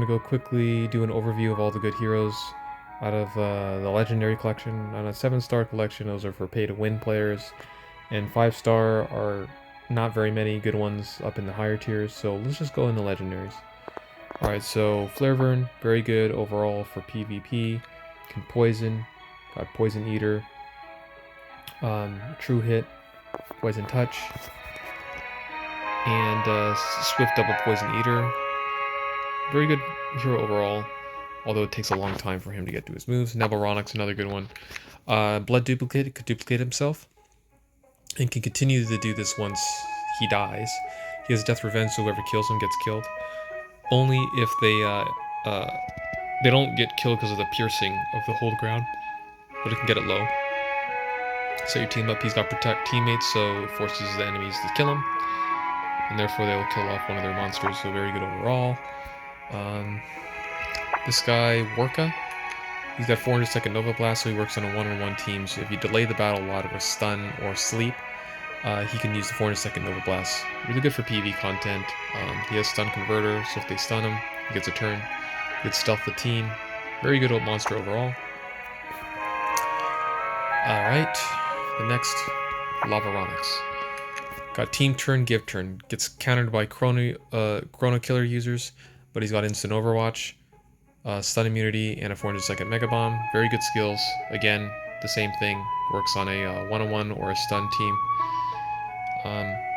to go quickly do an overview of all the good heroes out of the Legendary Collection. On a 7-star collection, those are for pay-to-win players, and 5-star are not very many good ones up in the higher tiers, so let's just go in the Legendaries. Alright, so Flarevern, very good overall for PvP, can poison, got Poison Eater, True Hit, Poison Touch, and Swift Double Poison Eater. Very good hero overall, although it takes a long time for him to get to his moves. Navaronics, another good one. Blood Duplicate could duplicate himself, and can continue to do this once he dies. He has Death Revenge, so whoever kills him gets killed. Only if they don't get killed because of the piercing of the hold ground, but it can get it low. Set your team up. He's got Protect Teammates, so it forces the enemies to kill him, and therefore they will kill off one of their monsters, so very good overall. This guy, Orca, he's got 400-second Nova Blast, so he works on a one-on-one team, so if you delay the battle a lot or stun or sleep, he can use the 400-second Nova Blast. Really good for PvE content. He has Stun Converter, so if they stun him, he gets a turn. He gets Stealth the team. Very good old monster overall. Alright, the next, Navaronics. Got Team Turn, Give Turn. Gets countered by Chrono Killer users, but he's got Instant Overwatch, Stun Immunity, and a 400-second Mega Bomb. Very good skills. Again, the same thing. Works on a one-on-one or a stun team.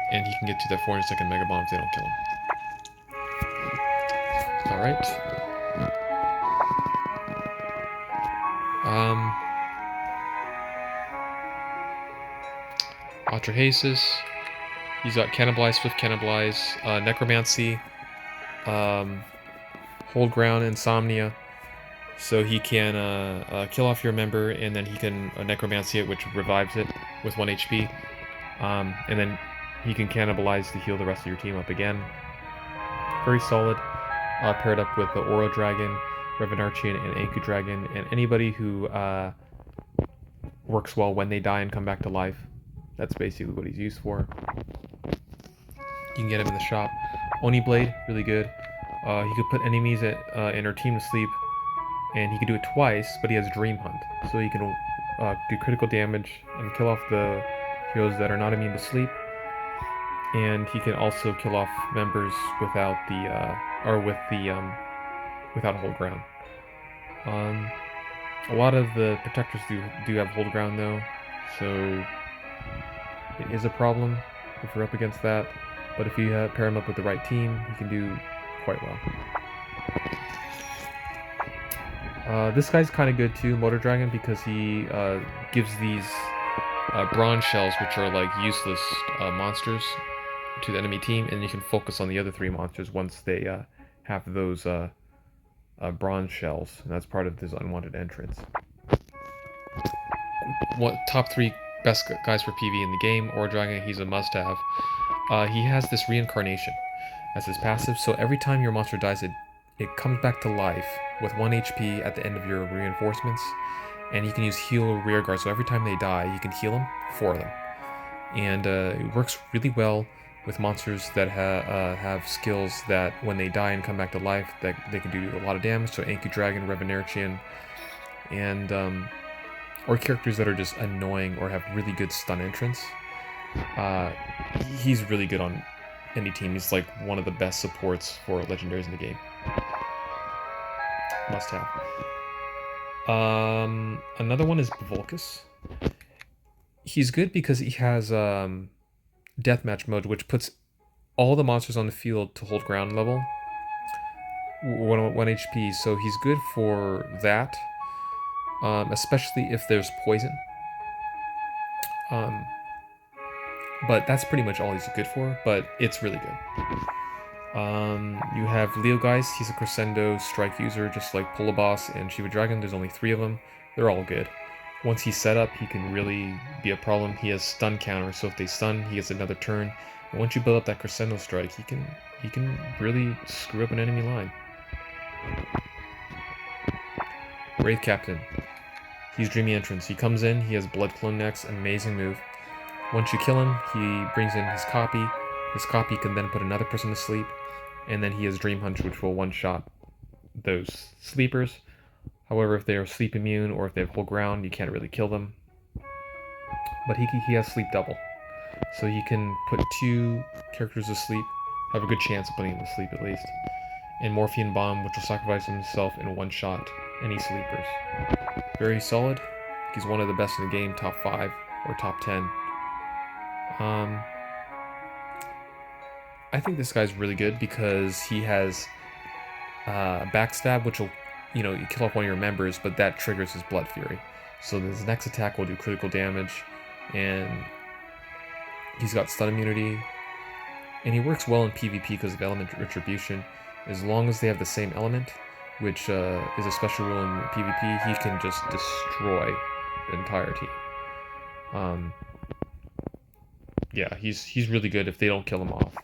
And he can get to that 400-second Mega Bomb if they don't kill him. Alright. Atrahasis. He's got Cannibalize, Swift Cannibalize, Necromancy, Hold Ground, Insomnia. So he can kill off your member, and then he can Necromancy it, which revives it with 1 HP. And then he can Cannibalize to heal the rest of your team up again. Very solid. Paired up with the Oro Dragon, Rakenchi, and Anku Dragon, and anybody who works well when they die and come back to life. That's basically what he's used for. You can get him in the shop. Oni Blade, really good. He could put enemies in our team to sleep, and he can do it twice, but he has Dream Hunt. So he can do critical damage and kill off the heroes that are not immune to sleep. And he can also kill off members without without hold ground. A lot of the protectors do have hold ground though, so it is a problem if you're up against that. But if you pair him up with the right team, he can do quite well. This guy's kind of good too, Mortar Dragon, because he gives these bronze shells, which are like useless monsters, to the enemy team, and you can focus on the other 3 monsters once they have those bronze shells, and that's part of this unwanted entrance. Top 3 best guys for PvE in the game. Oro Dragon, he's a must-have. He has this reincarnation as his passive, so every time your monster dies, it comes back to life with 1 HP at the end of your reinforcements, and you can use heal rear guard, so every time they die, you can heal them for them. And it works really well with monsters that have skills that when they die and come back to life, that they can do a lot of damage, so Anku Dragon, Rakenchi, and or characters that are just annoying or have really good stun entrance. He's really good on any team. He's like one of the best supports for legendaries in the game. Must have. Another one is Volkas. He's good because he has deathmatch mode, which puts all the monsters on the field to hold ground level. 1 HP, so he's good for that. Especially if there's poison. But that's pretty much all he's good for, but it's really good. You have Leo Guys, he's a Crescendo strike user, just like Boss and Sheba Dragon. There's only 3 of them. They're all good. Once he's set up, he can really be a problem. He has stun counter, so if they stun, he gets another turn. And once you build up that Crescendo strike, he can really screw up an enemy line. Wraith Captain. He's Dreamy Entrance. He comes in, he has Blood Clone next, amazing move. Once you kill him, he brings in his copy. His copy can then put another person to sleep, and then he has Dream Hunt, which will one-shot those sleepers. However, if they are sleep immune or if they have hold ground, you can't really kill them. But he has sleep double. So he can put 2 characters to sleep, have a good chance of putting them to sleep at least. And Morphine Bomb, which will sacrifice himself in one shot any sleepers. Very solid. He's one of the best in the game, top 5 or top 10. I think this guy's really good because he has backstab, which will, you kill off one of your members, but that triggers his Blood Fury. So his next attack will do critical damage, and he's got stun immunity, and he works well in PvP because of element retribution. As long as they have the same element, which is a special rule in PvP, he can just destroy the entire team. Yeah, he's really good if they don't kill him off.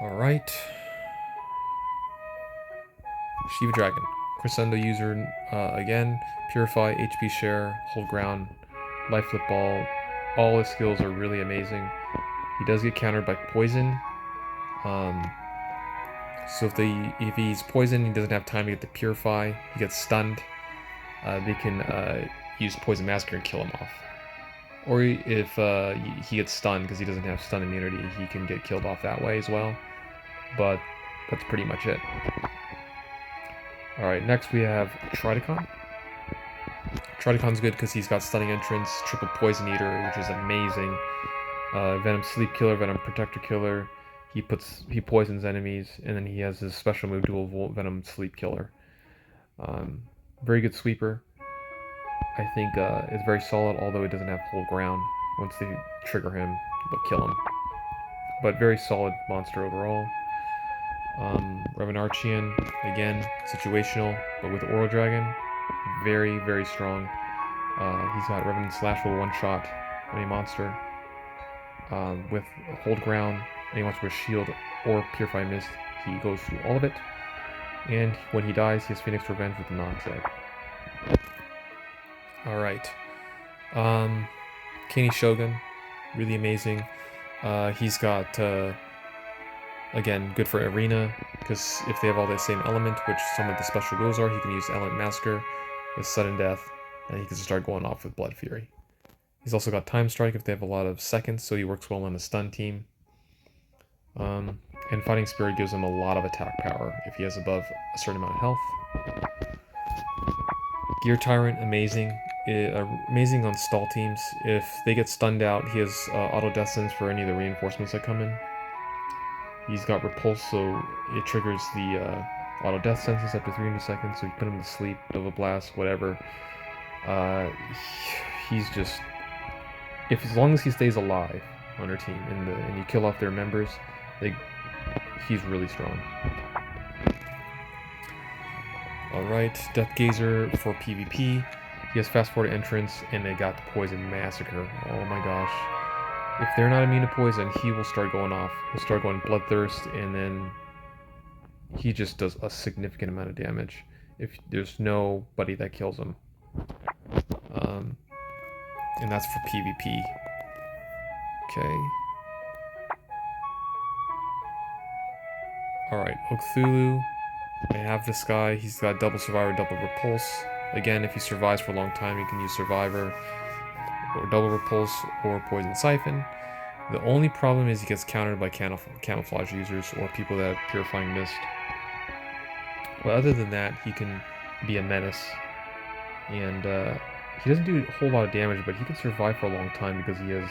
Alright. Sheba Dragon. Crescendo user again. Purify, HP share, hold ground, life flip ball. All his skills are really amazing. He does get countered by poison. So if he's poisoned, he doesn't have time to get the purify, he gets stunned. They can use Poison Massacre and kill him off. Or if he gets stunned because he doesn't have stun immunity, he can get killed off that way as well. But that's pretty much it. Alright, next we have Tridacon. Tridacon's good because he's got Stunning Entrance, Triple Poison Eater, which is amazing. Venom Sleep Killer, Venom Protector Killer. He poisons enemies, and then he has his special move, Dual Volt Venom Sleep Killer. Very good sweeper. I think it's very solid, although it doesn't have hold ground. Once they trigger him, they'll kill him. But very solid monster overall. Rakenchi, again, situational, but with Oral Dragon, very, very strong. He's got Revenant Slash with one shot any monster. With hold ground, and he wants to shield or Purify Mist, he goes through all of it. And when he dies, he has Phoenix Revenge with the Knox Egg. Alright. Kenny Shogun, really amazing. He's got, again, good for Arena, because if they have all the same element, which some of the special rules are, he can use Element Massacre, his Sudden Death, and he can start going off with Blood Fury. He's also got Time Strike if they have a lot of seconds, so he works well on the stun team. And Fighting Spirit gives him a lot of attack power if he has above a certain amount of health. Gear Tyrant, amazing. Amazing on stall teams. If they get stunned out, he has auto death sentence for any of the reinforcements that come in. He's got Repulse, so it triggers the auto death sentence after 300 seconds, so you put him to sleep, Nova Blast, whatever. He's just... as long as he stays alive on their team and you kill off their members, he's really strong. Alright, Death Gazer for PvP. He has fast forward entrance, and they got the Poison Massacre. Oh my gosh. If they're not immune to poison, he will start going off. He'll start going Bloodthirst, and then he just does a significant amount of damage if there's nobody that kills him. And that's for PvP. Okay. Alright, Thulu. I have this guy. He's got double Survivor, double Repulse. Again, if he survives for a long time, he can use Survivor, or double Repulse, or Poison Siphon. The only problem is he gets countered by camouflage users or people that have Purifying Mist. But other than that, he can be a menace. And he doesn't do a whole lot of damage, but he can survive for a long time because he has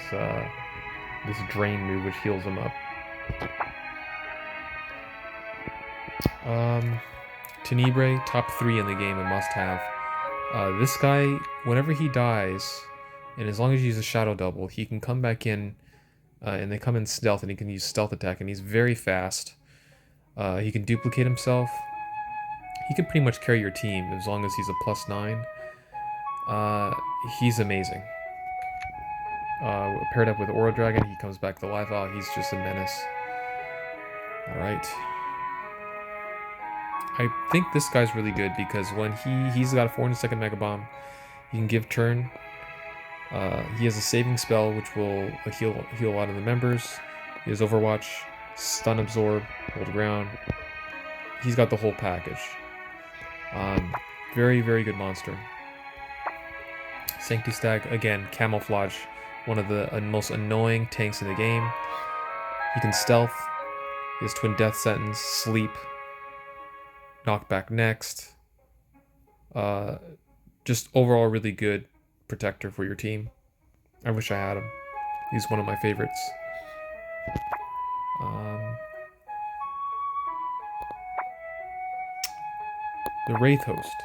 this Drain move which heals him up. Tenebre, top 3 in the game, a must-have. This guy, whenever he dies, and as long as you use a Shadow Double, he can come back in, and they come in stealth, and he can use Stealth Attack, and he's very fast. He can duplicate himself. He can pretty much carry your team as long as he's a +9. He's amazing. Paired up with Oral Dragon, he comes back to life. Oh, he's just a menace. Alright. I think this guy's really good because when he's got a 400-second Mega Bomb, he can give turn. He has a saving spell which will heal a lot of the members. He has Overwatch. Stun Absorb, Hold Ground. He's got the whole package. Very, very good monster. Sanctity Stag, again, Camouflage. One of the most annoying tanks in the game. He can stealth. He has Twin Death Sentence, Sleep, Knockback next. Just overall really good protector for your team. I wish I had him. He's one of my favorites. The Wraith Host.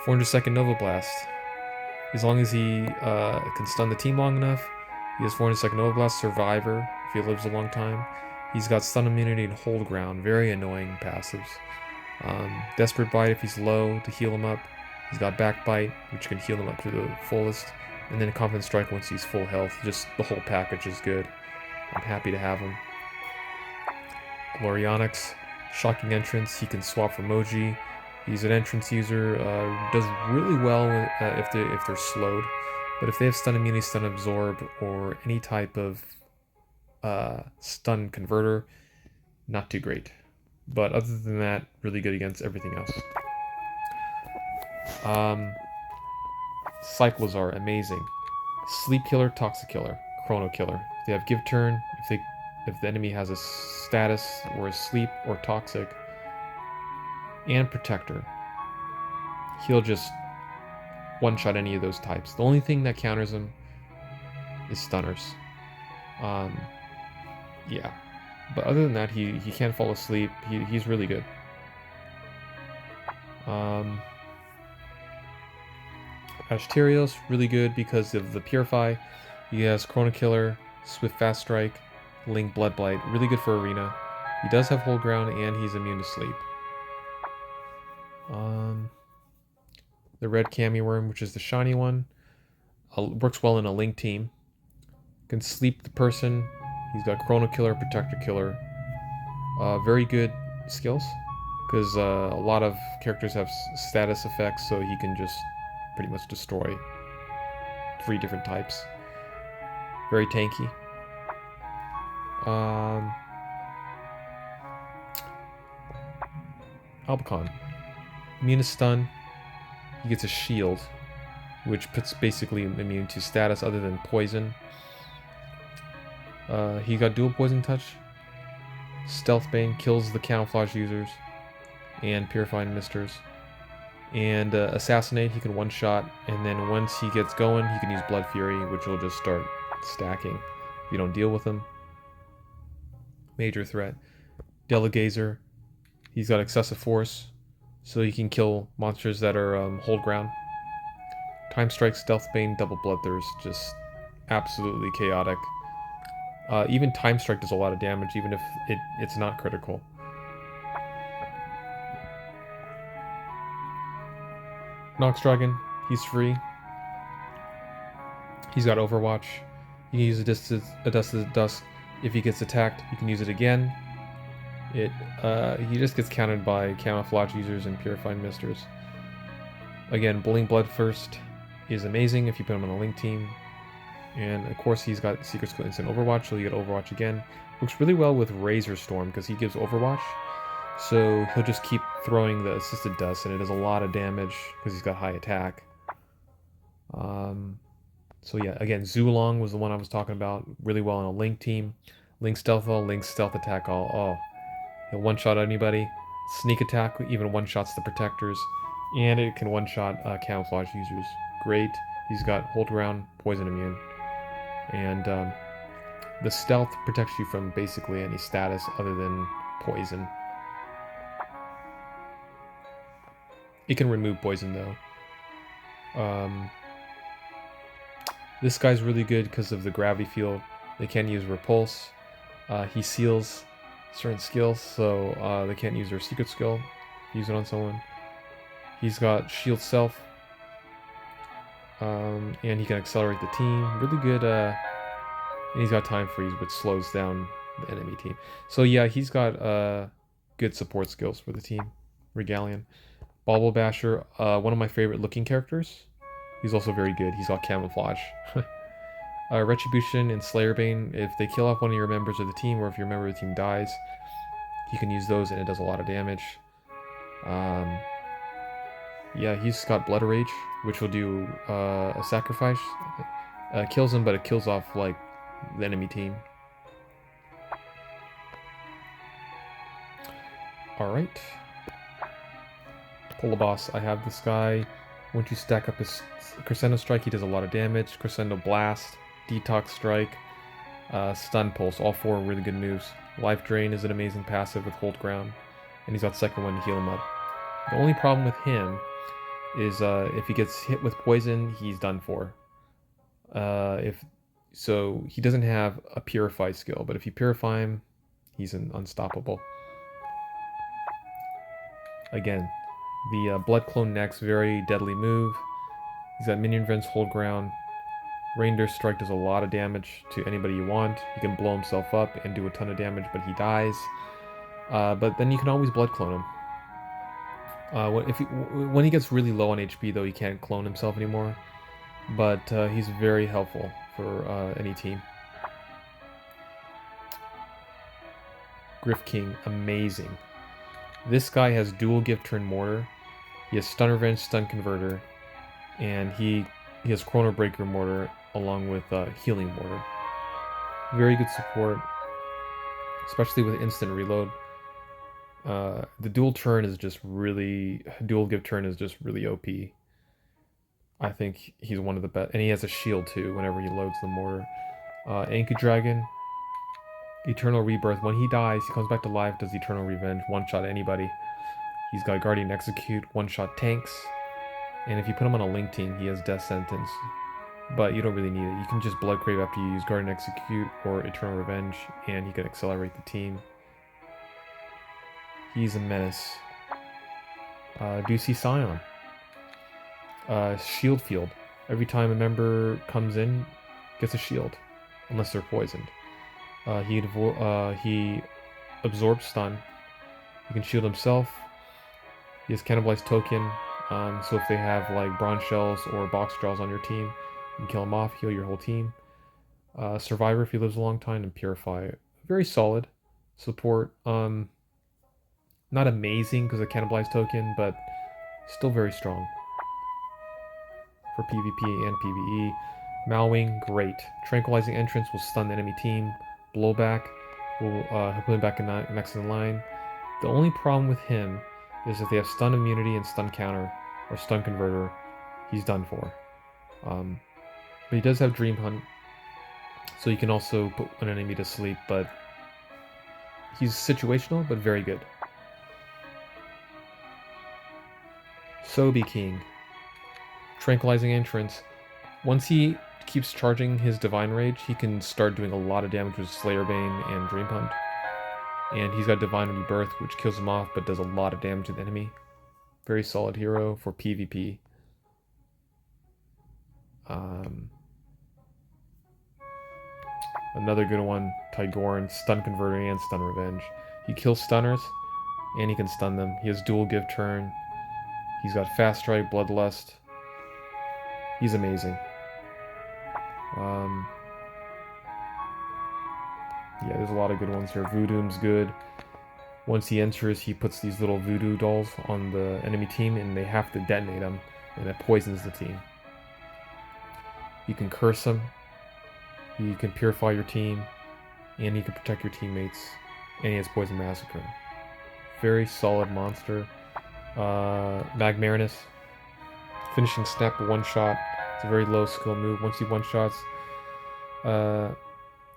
402nd Nova Blast. As long as he can stun the team long enough, he has 402nd Nova Blast, Survivor, if he lives a long time. He's got stun immunity and hold ground, very annoying passives. Desperate Bite if he's low to heal him up. He's got Backbite, which can heal him up to the fullest. And then Confident Strike once he's full health. Just the whole package is good. I'm happy to have him. Glorionics, Shocking Entrance. He can swap for Moji. He's an entrance user. Does really well if they're slowed. But if they have Stun Immunity, Stun Absorb, or any type of stun converter, not too great. But other than that, really good against everything else. Cycles are amazing. Sleep Killer, Toxic Killer, Chrono Killer. If they have Give Turn, if the enemy has a status or a sleep or toxic, and Protector, he'll just one-shot any of those types. The only thing that counters him is stunners. Yeah. But other than that, he can't fall asleep. He's really good. Asterios, really good because of the Purify. He has Chrono Killer, Swift Fast Strike, Link Blood Blight. Really good for Arena. He does have Hold Ground and he's immune to sleep. The Red Cami Worm, which is the shiny one, works well in a Link team. Can sleep the person. He's got Chrono Killer, Protector Killer. Very good skills, because a lot of characters have status effects, so he can just pretty much destroy 3 different types. Very tanky. Albacon. Immune to stun. He gets a shield, which puts basically immune to status other than poison. He got dual poison touch. Stealth Bane kills the camouflage users and Purifying Misters. And Assassinate, he can one-shot, and then once he gets going, he can use Blood Fury, which will just start stacking if you don't deal with him. Major threat. Delegazer, he's got excessive force, so he can kill monsters that are hold ground. Time Strike, Stealth Bane, Double Bloodthirst, just absolutely chaotic. Even Time Strike does a lot of damage, even if it's not critical. Knox Dragon, he's free. He's got Overwatch. You can use a Dust to Dust. If he gets attacked, you can use it again. He just gets countered by Camouflage users and Purifying Misters. Again, Blink Bloodthirst is amazing if you put him on a Link team. And of course he's got Secret Skill Instant Overwatch, so you get Overwatch again. Works really well with Razor Storm because he gives Overwatch. So he'll just keep throwing the Assisted Dust, and it does a lot of damage because he's got high attack. So yeah, again, Zulong was the one I was talking about. Really well on a Link team. Link Stealth All, Link Stealth Attack All. Oh, he'll one-shot anybody. Sneak Attack even one-shots the Protectors. And it can one-shot Camouflage users. Great. He's got Hold Ground, Poison Immune. And the Stealth protects you from basically any status other than Poison. It can remove Poison though. This guy's really good because of the Gravity Field. They can't use Repulse. He seals certain skills, so they can't use their secret skill. Use it on someone. He's got Shield Self. And he can accelerate the team. Really good, and he's got Time Freeze, which slows down the enemy team. So yeah, he's got good support skills for the team. Regalian. Bauble Basher, one of my favorite looking characters. He's also very good. He's got Camouflage. Retribution and Slayerbane, if they kill off one of your members of the team, or if your member of the team dies, you can use those and it does a lot of damage. Yeah, he's got Blood Rage, which will do a sacrifice. Kills him, but it kills off, like, the enemy team. Alright. Pull a boss. I have this guy. Once you stack up his Crescendo Strike, he does a lot of damage. Crescendo Blast, Detox Strike, Stun Pulse. All four really good moves. Life Drain is an amazing passive with Hold Ground. And he's got second one to heal him up. The only problem with him is if he gets hit with poison, he's done for. So he doesn't have a Purify skill, but if you Purify him, he's unstoppable. Again, the Blood Clone next, very deadly move. He's got minion events, hold ground. Reindeer Strike does a lot of damage to anybody you want. He can blow himself up and do a ton of damage, but he dies. But then you can always Blood Clone him. When he gets really low on HP, though, he can't clone himself anymore. But he's very helpful for any team. Griff King, amazing. This guy has dual Give Turn Mortar. He has Stun Revenge, Stun Converter, and he has Chrono Breaker Mortar along with Healing Mortar. Very good support, especially with instant reload. The dual turn is just really... Dual Give Turn is just really OP. I think he's one of the best. And he has a shield too whenever he loads the mortar. Anki Dragon, Eternal Rebirth. When he dies, he comes back to life, does Eternal Revenge, one-shot anybody. He's got Guardian Execute, one-shot tanks. And if you put him on a Link team, he has Death Sentence. But you don't really need it. You can just Blood Crave after you use Guardian Execute or Eternal Revenge, and he can accelerate the team. He's a menace. Ducey Scion. Shield Field. Every time a member comes in, gets a shield, unless they're poisoned. He absorbs stun. He can shield himself. He has Cannibalized Token, so if they have like Bronze Shells or Box Draws on your team, you can kill him off, heal your whole team. Survivor if he lives a long time, and Purify. Very solid support. Not amazing because of Cannibalized Token, but still very strong. For PvP and PvE. Malwing, great. Tranquilizing Entrance will stun the enemy team. Blowback will put him back next in line. The only problem with him is if they have stun immunity and stun counter or stun converter, he's done for. But he does have Dream Hunt, so you can also put an enemy to sleep, but he's situational, but very good. Sobi King. Tranquilizing Entrance. Once he keeps charging his Divine Rage, he can start doing a lot of damage with Slayer Bane and Dream Hunt. And he's got Divine Rebirth, which kills him off, but does a lot of damage to the enemy. Very solid hero for PvP. Another good one, Goran, Stun Converter and Stun Revenge. He kills stunners, and he can stun them. He has dual Give Turn. He's got Fast Strike, Bloodlust. He's amazing. Yeah, there's a lot of good ones here. Voodoom's good. Once he enters, he puts these little voodoo dolls on the enemy team, and they have to detonate them, and it poisons the team. You can curse them. You can purify your team, and you can protect your teammates. And he has Poison Massacre. Very solid monster. Marinus. Finishing Snap, one shot. It's a very low skill move. Once he one-shots,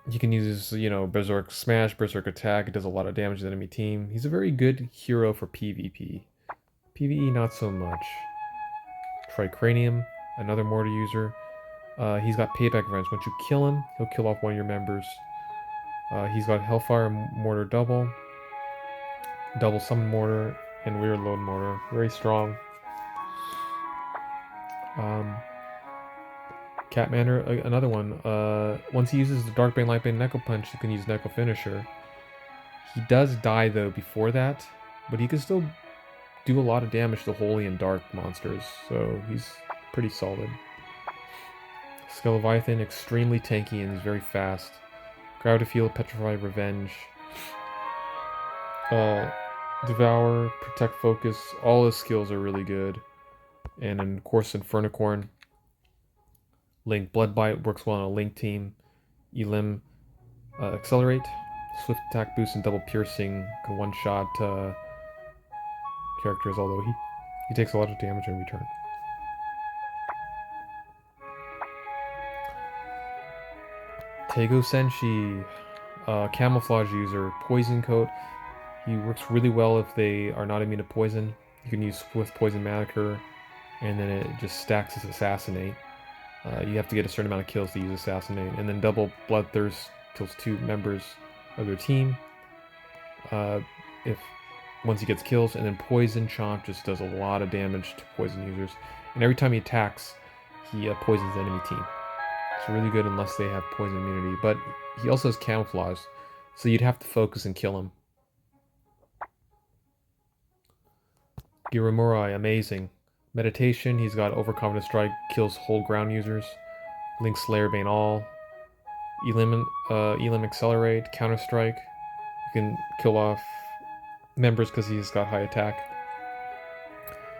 he can use, Berserk Smash, Berserk Attack. It does a lot of damage to the enemy team. He's a very good hero for PvP. PvE, not so much. Tricranium, another Mortar user. He's got Payback Revenge. Once you kill him, he'll kill off one of your members. He's got Hellfire Mortar Double Summon Mortar, and Weird Load Mortar. Very strong. Catmander, another one. Once he uses the Dark Bane, Light Bane, Neko Punch, you can use Neko Finisher. He does die, though, before that, but he can still do a lot of damage to Holy and Dark monsters, so he's pretty solid. Skeleviathan, extremely tanky and is very fast. Gravity Field, Petrify, Revenge. Devour, Protect, Focus. All his skills are really good. And then, of course, Infernocorn. Link, Bloodbite works well on a Link team. Elim, Accelerate. Swift Attack Boost and Double Piercing can one-shot characters, although he takes a lot of damage in return. Tego Senshi, Camouflage user, Poison Coat. He works really well if they are not immune to poison. You can use Swift Poison Mediocre, and then it just stacks as Assassinate. You have to get a certain amount of kills to use Assassinate. And then Double Bloodthirst kills 2 members of their team. Once he gets kills, and then Poison Chomp just does a lot of damage to poison users. And every time he attacks, he poisons the enemy team. It's really good unless they have poison immunity. But he also has Camouflage, so you'd have to focus and kill him. Giromurai, amazing. Meditation, he's got Overconfident Strike, kills whole ground users. Link Slayer, Bane All. Elim Accelerate, Counter Strike. You can kill off members because he's got high attack.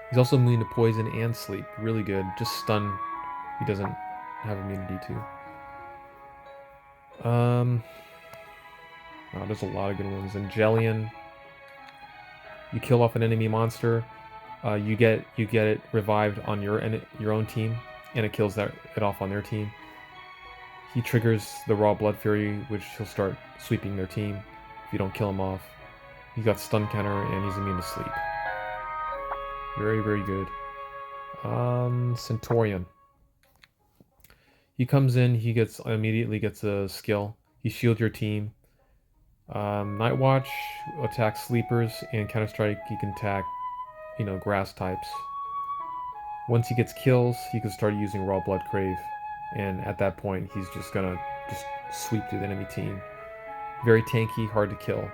He's also immune to poison and sleep. Really good. Just stun he doesn't have immunity to. Wow, there's a lot of good ones. Angelian. You kill off an enemy monster. You get it revived on your own team, and it kills it off on their team. He triggers the Raw Blood Fury, which he'll start sweeping their team if you don't kill him off. He's got stun counter, and he's immune to sleep. Very, very good. Centaurian. He comes in, he immediately gets a skill. He shields your team. Night Watch attacks sleepers, and Counter Strike he can attack, grass types. Once he gets kills, he can start using Raw Blood Crave, and at that point he's just gonna sweep through the enemy team. Very tanky, hard to kill.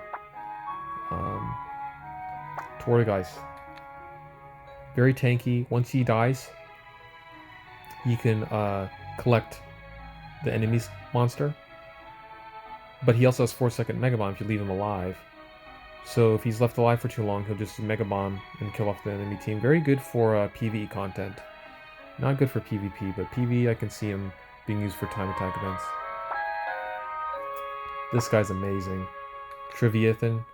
Tortoise. Very tanky. Once he dies, you can collect the enemy's monster, but he also has 4-second Mega Bomb if you leave him alive. So if he's left alive for too long, he'll just Mega Bomb and kill off the enemy team. Very good for PvE content. Not good for PvP, but PvE I can see him being used for time attack events. This guy's amazing. Triviathan.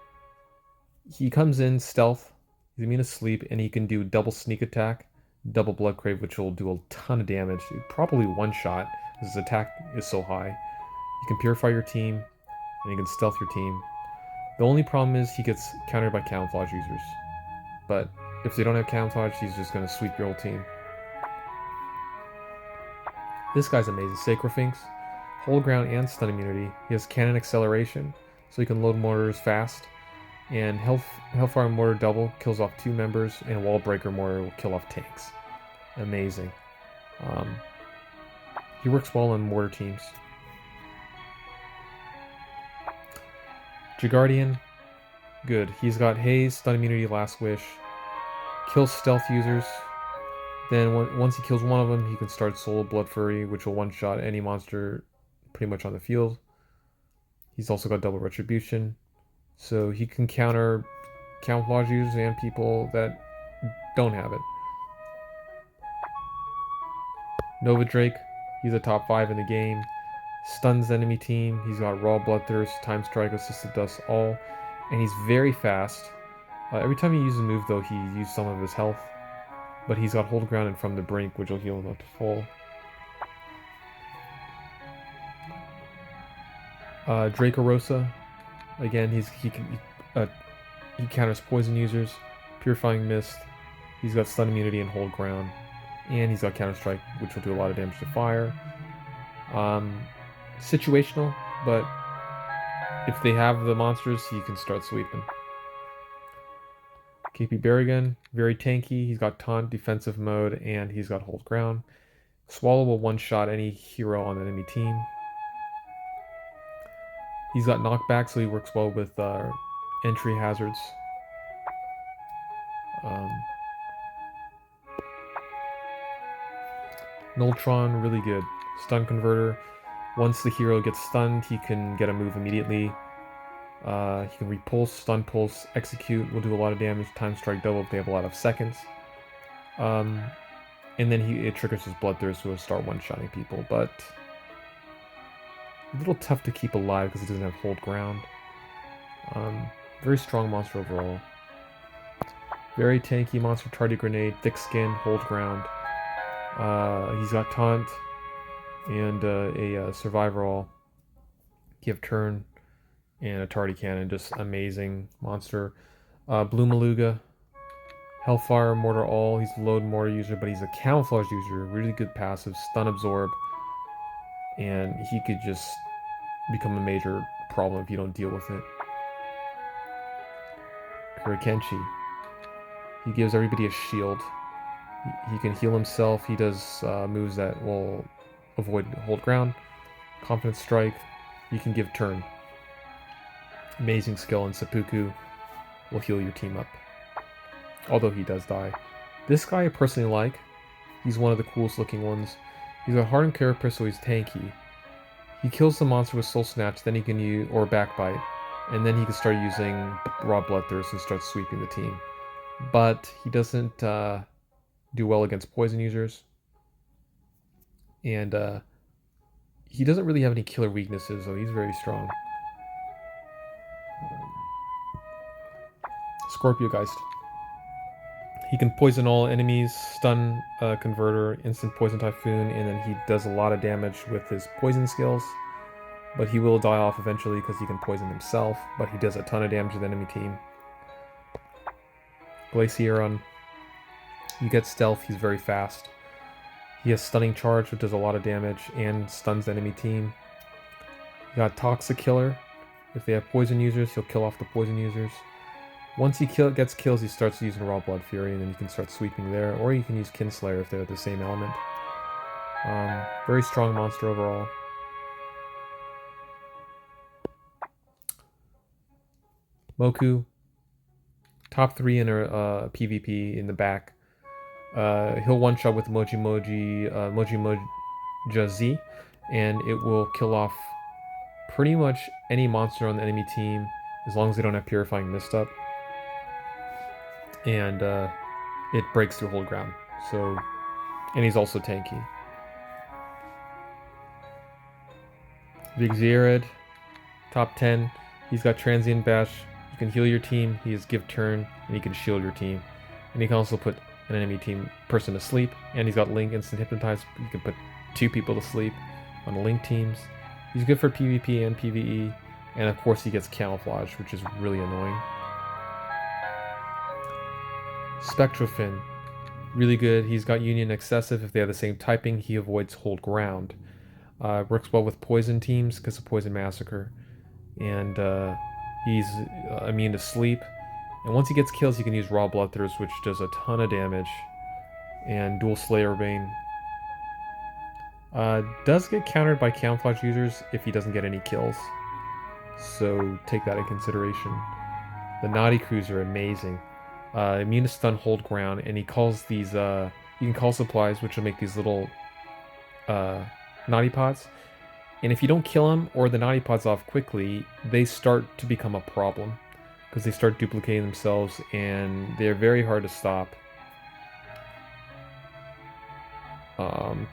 He comes in stealth, he's immune to sleep, and he can do double sneak attack, double blood crave, which will do a ton of damage. Probably one shot, because his attack is so high. You can purify your team, and you can stealth your team. The only problem is he gets countered by camouflage users. But if they don't have camouflage, he's just going to sweep your whole team. This guy's amazing. Sacrofinx, hold ground and stun immunity. He has cannon acceleration, so he can load mortars fast. And Hellfire Mortar double kills off 2 members, and Wall Breaker Mortar will kill off tanks. Amazing. He works well on mortar teams. Jaguardian, good. He's got Haze, Stun Immunity, Last Wish. Kills stealth users. Then once he kills one of them, he can start Soul Blood Fury, which will one-shot any monster pretty much on the field. He's also got Double Retribution. So he can counter camouflage users and people that don't have it. Nova Drake, he's a top 5 in the game. Stuns the enemy team. He's got Raw Bloodthirst, Time Strike, Assisted Dust, all. And he's very fast. Every time he uses a move, though, he uses some of his health. But he's got Hold Ground and From the Brink, which will heal him up to full. Dracorosa. Again, he counters poison users, Purifying Mist. He's got Stun Immunity and Hold Ground, and he's got Counter Strike, which will do a lot of damage to fire. Situational, but if they have the monsters, he can start sweeping. KP Berrygun, very tanky. He's got Taunt, Defensive Mode, and he's got Hold Ground. Swallow will one-shot any hero on the enemy team. He's got knockback, so he works well with entry hazards. Ultron, really good. Stun converter. Once the hero gets stunned, he can get a move immediately. He can repulse, stun pulse, execute, will do a lot of damage, time strike double if they have a lot of seconds. And then it triggers his bloodthirst, so he'll start one-shotting people, but a little tough to keep alive because he doesn't have hold ground. Very strong monster overall. Very tanky monster, tardy grenade, thick skin, hold ground. He's got taunt and a survivor all, give turn, and a tardy cannon. Just amazing monster. Blumaluga, Hellfire, Mortar all. He's a load mortar user, but he's a camouflage user. Really good passive, stun absorb, and he could just become a major problem if you don't deal with it. Rakenchi. He gives everybody a shield. He can heal himself. He does moves that will avoid hold ground. Confident strike. You can give turn. Amazing skill, and seppuku will heal your team up. Although he does die. This guy I personally like. He's one of the coolest looking ones. He's a hardened carapace, so he's tanky. He kills the monster with Soul Snatch, then he can use, or Backbite, and then he can start using Raw Bloodthirst and start sweeping the team. But he doesn't do well against poison users. And he doesn't really have any killer weaknesses, so he's very strong. Scorpio Geist. He can poison all enemies, stun converter, instant poison typhoon, and then he does a lot of damage with his poison skills. But he will die off eventually because he can poison himself, but he does a ton of damage to the enemy team. Glacieron. You get stealth, he's very fast. He has stunning charge, which does a lot of damage, and stuns the enemy team. You got Toxic Killer. If they have poison users, he'll kill off the poison users. Once he gets kills, he starts using Raw Blood Fury, and then you can start sweeping there, or you can use Kinslayer if they're the same element. Very strong monster overall. Moku, top 3 in a PvP in the back. He'll one-shot with Moji Moja Z, and it will kill off pretty much any monster on the enemy team as long as they don't have Purifying Mist up. And it breaks through hold ground. So, and he's also tanky. Vigzierid, top 10. He's got Transient Bash. You can heal your team. He has Give Turn, and he can shield your team. And he can also put an enemy person to sleep. And he's got Link Instant Hypnotize. You can put 2 people to sleep on Link teams. He's good for PvP and PvE. And of course he gets Camouflage, which is really annoying. Spectrofin, really good. He's got Union Excessive. If they have the same typing, he avoids hold ground. Works well with poison teams because of Poison Massacre. And he's immune to sleep. And once he gets kills, he can use Raw Bloodthirst, which does a ton of damage. And Dual Slayer Bane. Does get countered by Camouflage users if he doesn't get any kills. So take that in consideration. The Naughty Cruiser, amazing. Immune to stun, hold ground, and he calls these, you can call supplies, which will make these little naughty pots. And if you don't kill them or the naughty pots off quickly, they start to become a problem. Because they start duplicating themselves, and they're very hard to stop.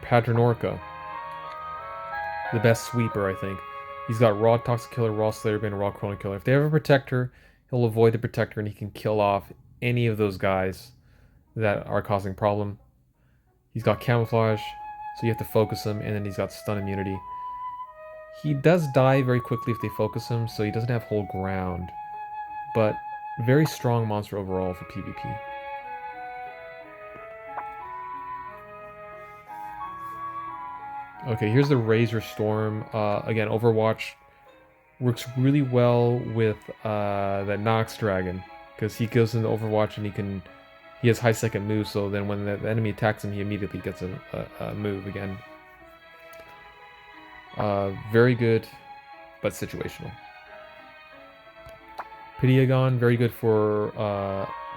Patron Orca. The best sweeper, I think. He's got Raw Toxic Killer, Raw Slayer Bane, and Raw Chrono Killer. If they have a Protector, he'll avoid the Protector, and he can kill off any of those guys that are causing problem. He's got Camouflage, so you have to focus him, and then he's got Stun Immunity. He does die very quickly if they focus him, so he doesn't have hold ground. But very strong monster overall for PvP. Okay, here's the Razor Storm. Again, Overwatch works really well with that Knox Dragon, because he goes into Overwatch and he has high second move, so then when the enemy attacks him, he immediately gets a move again. Very good, but situational. Pediagon, very good for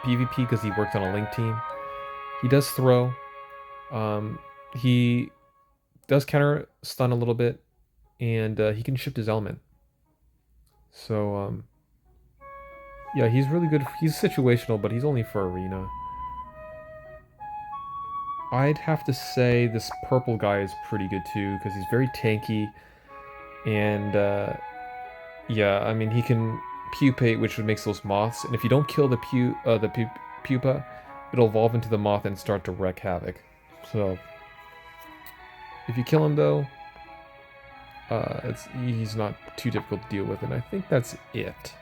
PvP because he works on a Link team. He does throw. He does counter stun a little bit, and he can shift his element. So yeah, he's really good. He's situational, but he's only for arena. I'd have to say this purple guy is pretty good too, because he's very tanky, and yeah, I mean he can pupate, which makes those moths, and if you don't kill the pupa, it'll evolve into the moth and start to wreak havoc. So if you kill him though, he's not too difficult to deal with, and I think that's it.